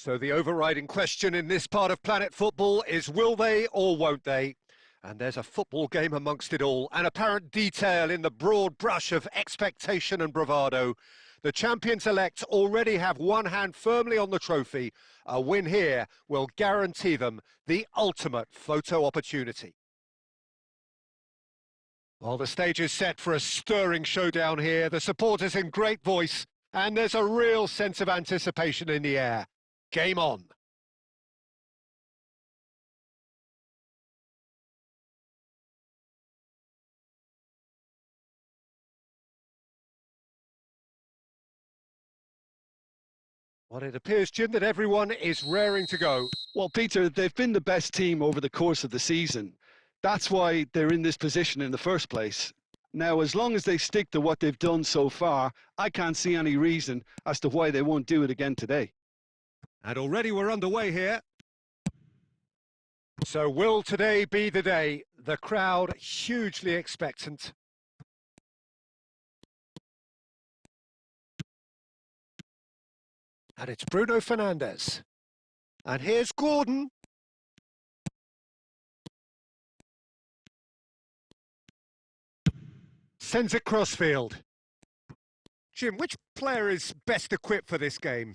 So the overriding question in this part of Planet Football is will they or won't they? And there's a football game amongst it all, an apparent detail in the broad brush of expectation and bravado. The champions-elect already have one hand firmly on the trophy. A win here will guarantee them the ultimate photo opportunity. Well, the stage is set for a stirring showdown here. The supporters in great voice, and there's a real sense of anticipation in the air. Game on. Well, it appears, Jim, that everyone is raring to go. Well, Peter, they've been the best team over the course of the season. That's why they're in this position in the first place. Now, as long as they stick to what they've done so far, I can't see any reason as to why they won't do it again today. And already we're underway here. So will today be the day? The crowd hugely expectant. And it's Bruno Fernandes. And here's Gordon. Sends it crossfield. Jim, which player is best equipped for this game?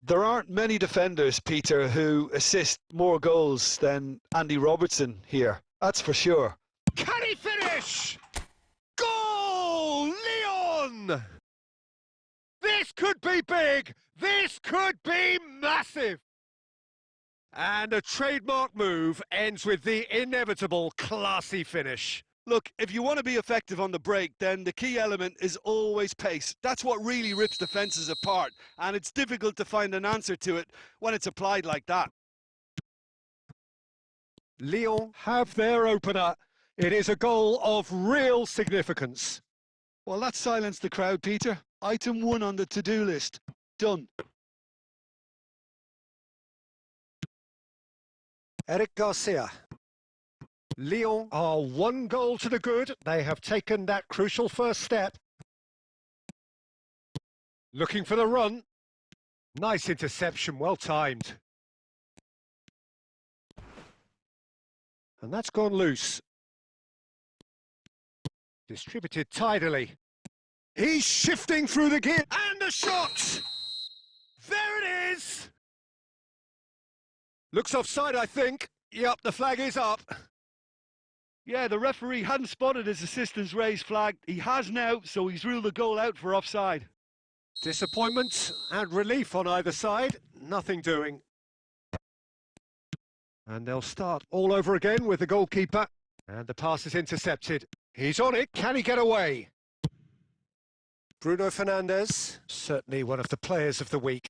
There aren't many defenders, Peter, who assist more goals than Andy Robertson here. That's for sure. Can he finish? Goal! Leon! This could be big. This could be massive. And a trademark move ends with the inevitable classy finish. Look, if you want to be effective on the break, then the key element is always pace. That's what really rips defences apart, and it's difficult to find an answer to it when it's applied like that. Lyon have their opener. It is a goal of real significance. Well, that silenced the crowd, Peter. Item 1 on the to-do list. Done. Eric Garcia. Lyon are 1 goal to the good. They have taken that crucial first step. Looking for the run. Nice interception, well timed. And that's gone loose. Distributed tidily. He's shifting through the gear. And the shot! There it is! Looks offside, I think. Yep, the flag is up. Yeah, the referee hadn't spotted his assistant's raised flag. He has now, so he's ruled the goal out for offside. Disappointment and relief on either side. Nothing doing. And they'll start all over again with the goalkeeper. And the pass is intercepted. He's on it. Can he get away? Bruno Fernandes, certainly one of the players of the week.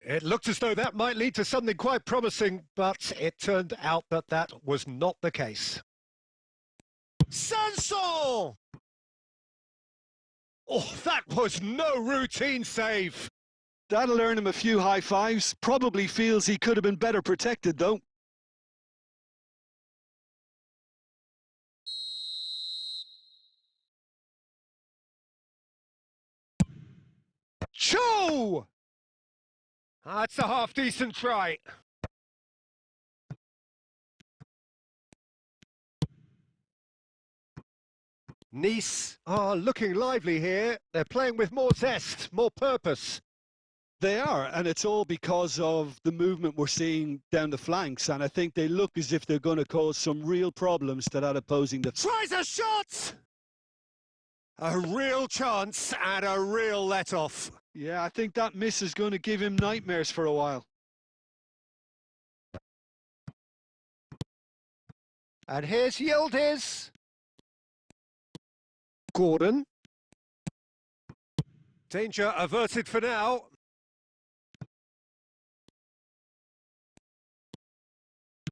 It looked as though that might lead to something quite promising, but it turned out that that was not the case. Sanson! Oh, that was no routine save. That'll earn him a few high fives. Probably feels he could have been better protected, though. Cho! That's a half-decent try. Nice are looking lively here. They're playing with more zest, more purpose. They are, and it's all because of the movement we're seeing down the flanks, and I think they look as if they're going to cause some real problems to that opposing defence. Tries a shot! A real chance and a real let-off. Yeah, I think that miss is going to give him nightmares for a while. And here's Yildiz. Gordon. Danger averted for now.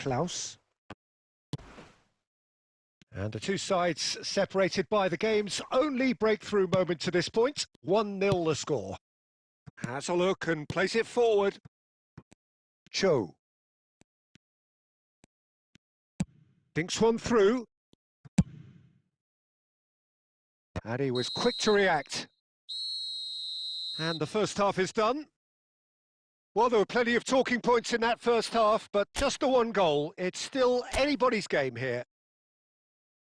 Klaus. And the two sides separated by the game's only breakthrough moment to this point. 1-0 the score. Has a look and plays it forward. Cho. Dinks one through. And he was quick to react. And the first half is done. Well, there were plenty of talking points in that first half, but just the one goal. It's still anybody's game here.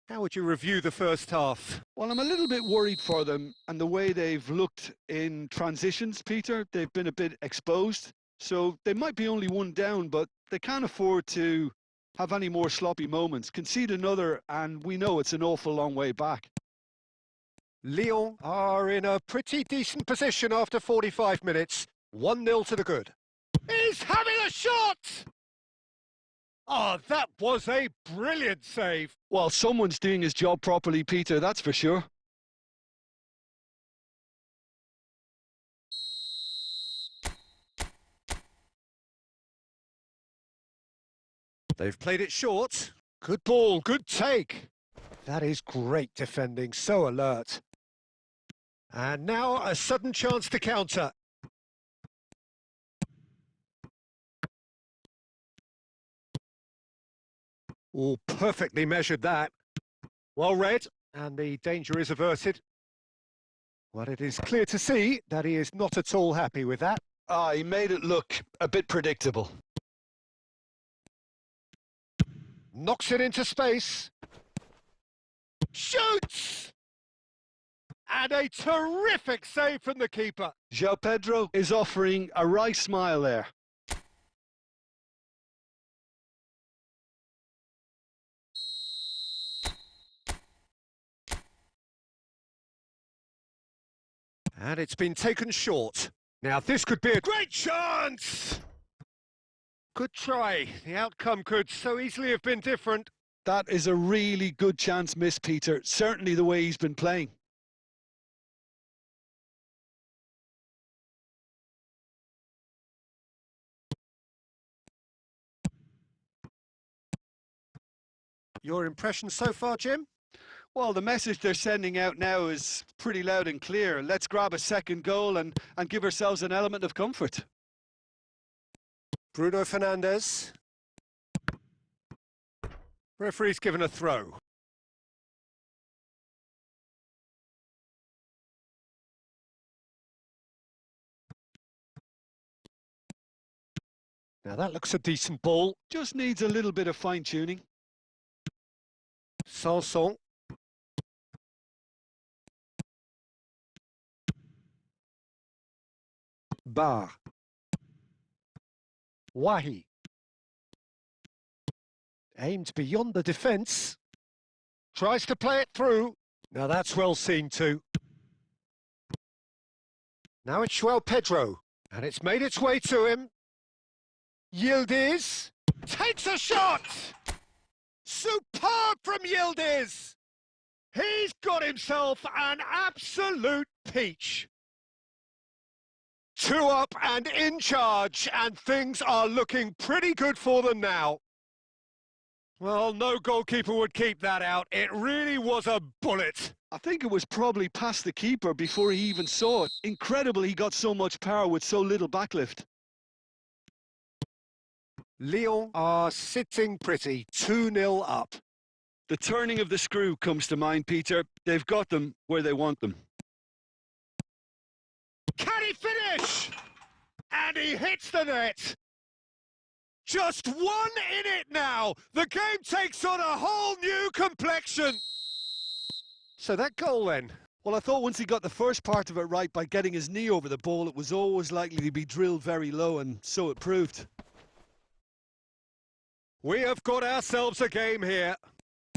How would you review the first half? Well, I'm a little bit worried for them and the way they've looked in transitions, Peter. They've been a bit exposed, so they might be only one down, but they can't afford to have any more sloppy moments. Concede another, and we know it's an awful long way back. Lyon are in a pretty decent position after 45 minutes. 1-0 to the good. He's having a shot! Oh, that was a brilliant save. Well, someone's doing his job properly, Peter, that's for sure. They've played it short. Good ball, good take. That is great defending, so alert. And now a sudden chance to counter. Oh, perfectly measured that. Well read, and the danger is averted. Well, it is clear to see that he is not at all happy with that. He made it look a bit predictable. Knocks it into space. Shoots! And a terrific save from the keeper. João Pedro is offering a wry smile there. And it's been taken short. Now this could be a great chance! Good try. The outcome could so easily have been different. That is a really good chance missed, Peter. Certainly the way he's been playing. Your impression so far, Jim? Well, the message they're sending out now is pretty loud and clear. Let's grab a second goal and give ourselves an element of comfort. Bruno Fernandes. Referee's given a throw. Now that looks a decent ball. Just needs a little bit of fine-tuning. Sanson. Bar. Wahi. Aimed beyond the defence. Tries to play it through. Now that's well seen too. Now it's João Pedro. And it's made its way to him. Yildiz takes a shot! Superb from Yildiz! He's got himself an absolute peach. 2 up and in charge, and things are looking pretty good for them now. Well, no goalkeeper would keep that out. It really was a bullet. I think it was probably past the keeper before he even saw it. Incredible he got so much power with so little backlift. Lyon are sitting pretty, 2-0 up. The turning of the screw comes to mind, Peter. They've got them where they want them. Can he finish? And he hits the net. Just 1 in it now. The game takes on a whole new complexion. So that goal then? Well, I thought once he got the first part of it right by getting his knee over the ball, it was always likely to be drilled very low, and so it proved. We have got ourselves a game here.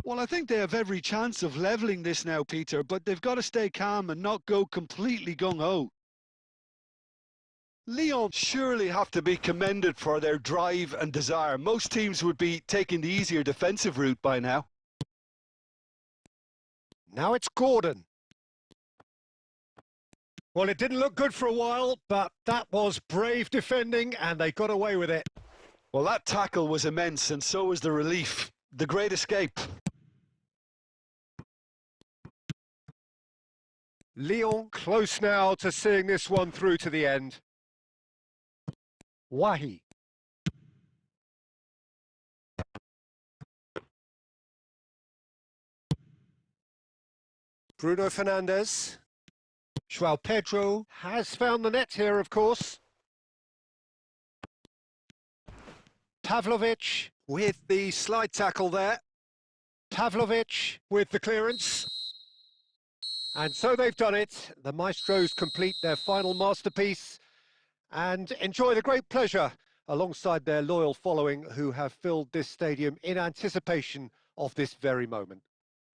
Well, I think they have every chance of levelling this now, Peter, but they've got to stay calm and not go completely gung-ho. Lyon surely have to be commended for their drive and desire. Most teams would be taking the easier defensive route by now. Now it's Gordon. Well, it didn't look good for a while, but that was brave defending and they got away with it. Well, that tackle was immense, and so was the relief. The great escape. Lyon close now to seeing this one through to the end. Wahi. Bruno Fernandes. João Pedro has found the net here, of course. Pavlovic with the slide tackle there. Pavlovic with the clearance. And so they've done it. The Maestros complete their final masterpiece and enjoy the great pleasure alongside their loyal following who have filled this stadium in anticipation of this very moment.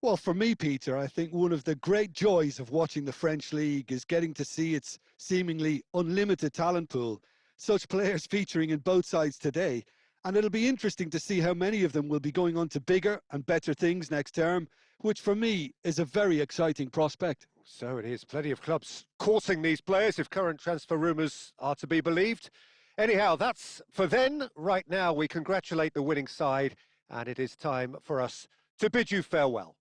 Well, for me, Peter, I think one of the great joys of watching the French League is getting to see its seemingly unlimited talent pool, such players featuring in both sides today. And it'll be interesting to see how many of them will be going on to bigger and better things next term, which for me is a very exciting prospect. So it is. Plenty of clubs courting these players if current transfer rumours are to be believed. Anyhow, that's for then. Right now, we congratulate the winning side, and it is time for us to bid you farewell.